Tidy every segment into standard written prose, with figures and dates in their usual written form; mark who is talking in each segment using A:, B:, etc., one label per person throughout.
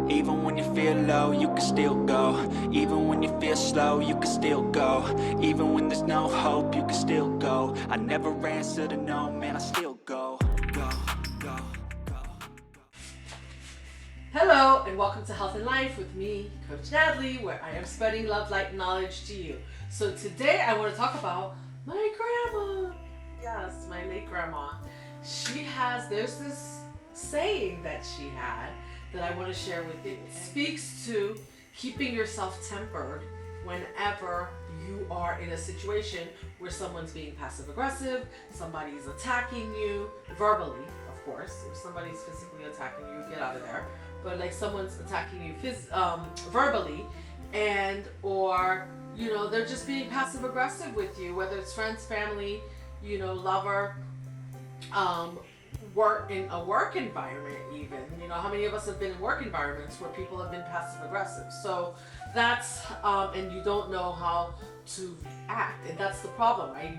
A: Even when you feel low, you can still go. Even when you feel slow, you can still go. Even when there's no hope, you can still go. I never answer to no, man, I still go. Go, go, go.
B: Hello and welcome to Health and Life with me, Coach Natalie, where I am spreading love, light, and knowledge to you. So today I want to talk about my grandma. Yes, my late grandma. There's this saying that she had that I want to share with you. It speaks to keeping yourself tempered whenever you are in a situation where someone's being passive aggressive, somebody's attacking you verbally, of course. If somebody's physically attacking you, get out of there. But like someone's attacking you verbally, or they're just being passive aggressive with you, whether it's friends, family, lover, work in a work environment even. How many of us have been in work environments where people have been passive aggressive? So that's and you don't know how to act, and that's the problem, right?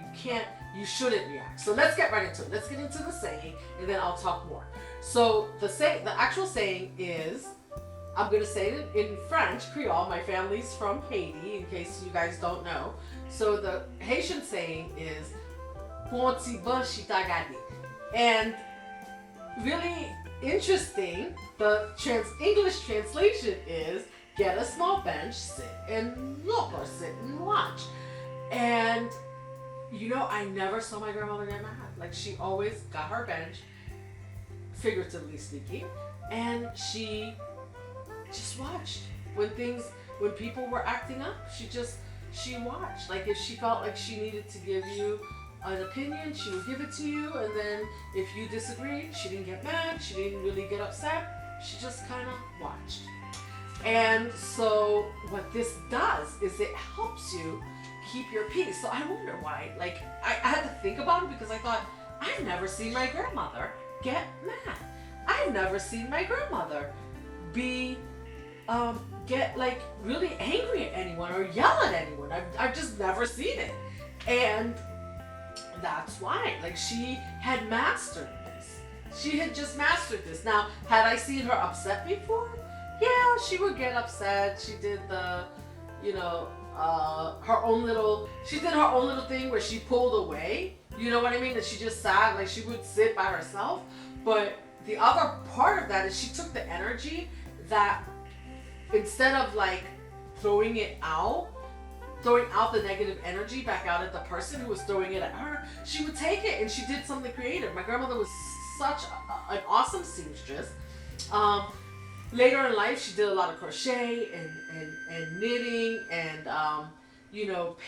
B: You shouldn't react. So let's get right into it. Let's get into the saying, and then I'll talk more. So the actual saying is, I'm gonna say it in French, Creole. My family's from Haiti, in case you guys don't know. So the Haitian saying is, and really interesting, the English translation is, get a small bench, sit and look, or sit and watch. And I never saw my grandmother get mad. Like, she always got her bench, figuratively speaking, and she just watched when people were acting up. She watched. Like, if she felt like she needed to give you an opinion, she would give it to you, and then if you disagreed, she didn't get mad, she didn't really get upset, she just kind of watched. And so what this does is it helps you keep your peace. So I wonder why. Like, I had to think about it, because I thought, I've never seen my grandmother get mad. I've never seen my grandmother get like really angry at anyone or yell at anyone. I've just never seen it. And that's why, like, she had mastered this. She had just mastered this. Now, had I seen her upset before? Yeah, she would get upset. She did she did her own little thing where she pulled away. You know what I mean? That she just sat, like she would sit by herself. But the other part of that is she took the energy that, instead of like throwing out the negative energy back out at the person who was throwing it at her, she would take it and she did something creative. My grandmother was such an awesome seamstress. Later in life, she did a lot of crochet and knitting and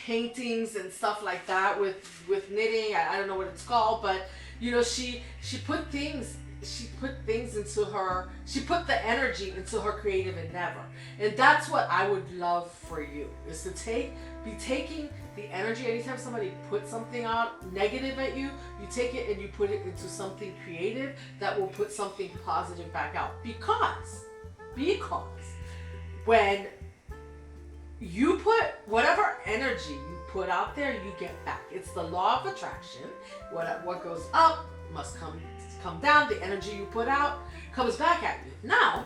B: paintings and stuff like that with knitting. I don't know what it's called, but she put things into her, she put the energy into her creative endeavor. And that's what I would love for you, is to be taking the energy. Anytime somebody puts something out negative at you, you take it and you put it into something creative that will put something positive back out. Because when you put whatever energy you put out there, you get back. It's the law of attraction. What goes up must come down. The energy you put out comes back at you. Now,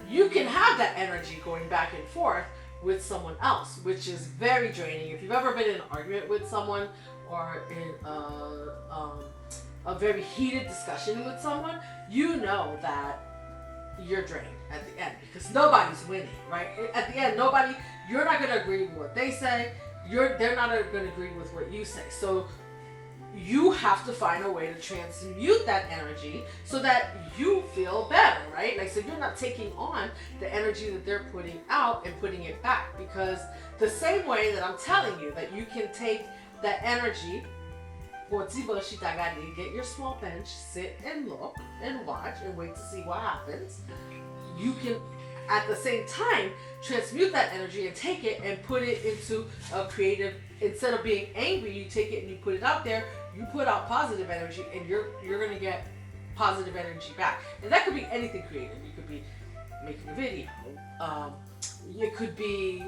B: you can have that energy going back and forth with someone else, which is very draining. If you've ever been in an argument with someone, or in a very heated discussion with someone, you know that you're drained at the end, because nobody's winning, right? At the end, you're not going to agree with what they say. They're not going to agree with what you say. So you have to find a way to transmute that energy so that you feel better, right? Like, so you're not taking on the energy that they're putting out and putting it back. Because the same way that I'm telling you that you can take that energy, get your small bench, sit and look and watch and wait to see what happens. You can, at the same time, transmute that energy and take it and put it into a creative. Instead of being angry, you take it and you put it out there. You put out positive energy, and you're gonna get positive energy back. And that could be anything creative. You could be making a video. It could be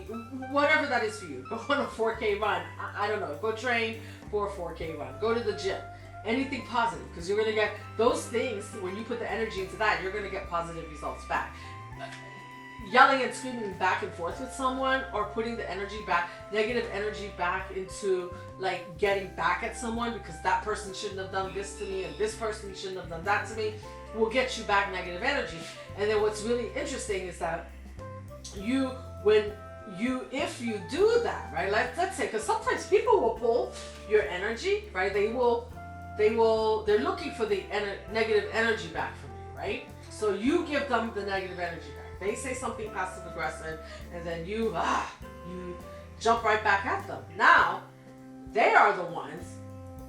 B: whatever that is for you. Go on a 4K run. I don't know. Go train for a 4K run. Go to the gym. Anything positive, because you're going to get those things. When you put the energy into that, you're going to get positive results back. yelling and screaming back and forth with someone, or putting the energy back, negative energy back into like getting back at someone because that person shouldn't have done this to me and this person shouldn't have done that to me, will get you back negative energy. And then what's really interesting is that if you do that, right? Let's say, because sometimes people will pull your energy, right? They're looking for the negative energy back from you, right? So you give them the negative energy back. They say something passive aggressive, and then you jump right back at them. Now, they are the ones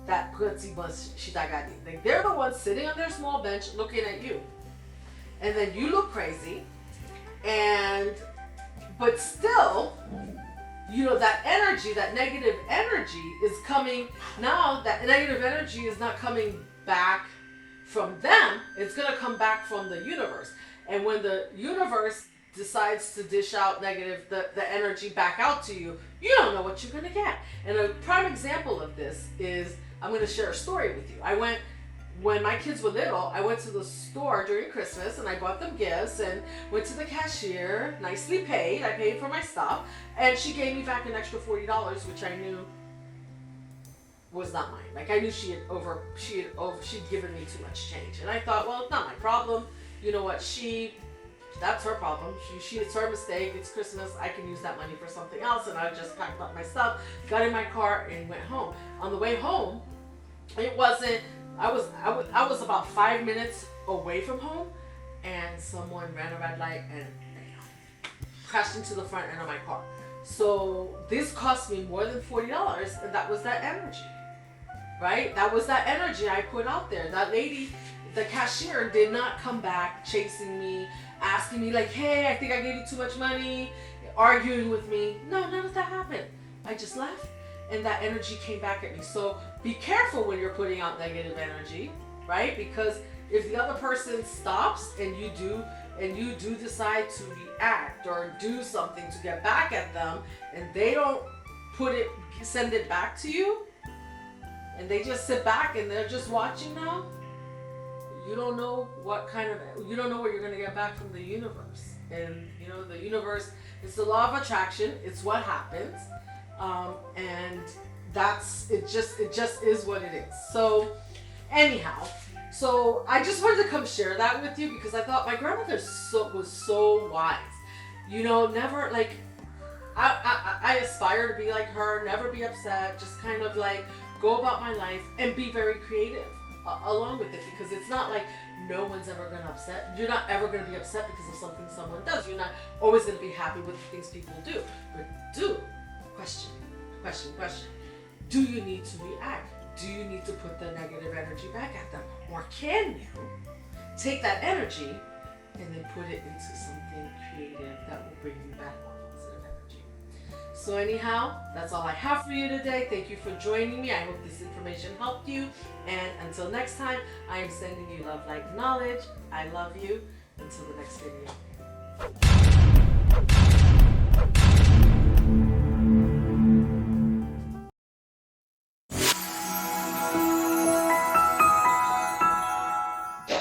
B: that like they're the ones sitting on their small bench looking at you. And then you look crazy, but still, that energy, that negative energy is coming. Now that negative energy is not coming back from them, it's going to come back from the universe. And when the universe decides to dish out the energy back out to you, you don't know what you're going to get. And a prime example of this is, I'm going to share a story with you. When my kids were little, I went to the store during Christmas and I bought them gifts and went to the cashier, nicely paid. I paid for my stuff, and she gave me back an extra $40, which I knew was not mine. Like, I knew she'd given me too much change. And I thought, well, it's not my problem. You know what? That's her problem. It's her mistake. It's Christmas. I can use that money for something else. And I just packed up my stuff, got in my car, and went home. On the way home, I was about 5 minutes away from home, and someone ran a red light and crashed into the front end of my car. So this cost me more than $40, and that was that energy, right? That was that energy I put out there. That lady, the cashier, did not come back chasing me, asking me like, hey, I think I gave you too much money, arguing with me. No, none of that happened. I just left, and that energy came back at me. So be careful when you're putting out negative energy, right? Because if the other person stops and you do decide to react or do something to get back at them, and they don't send it back to you, and they just sit back and they're just watching now, you don't know what you're going to get back from the universe. And the universe, it's the law of attraction. It's what happens. And it just is what it is. So anyhow, I just wanted to come share that with you because I thought my grandmother was so wise. Never like, I aspire to be like her, never be upset, just kind of like go about my life and be very creative along with it, because it's not like no one's ever going to upset. You're not ever going to be upset because of something someone does. You're not always going to be happy with the things people do. But question. Do you need to react? Do you need to put the negative energy back at them? Or can you take that energy and then put it into something creative that will bring you back more positive energy? So anyhow, that's all I have for you today. Thank you for joining me. I hope this information helped you. And until next time, I am sending you love, light, knowledge. I love you. Until the next video.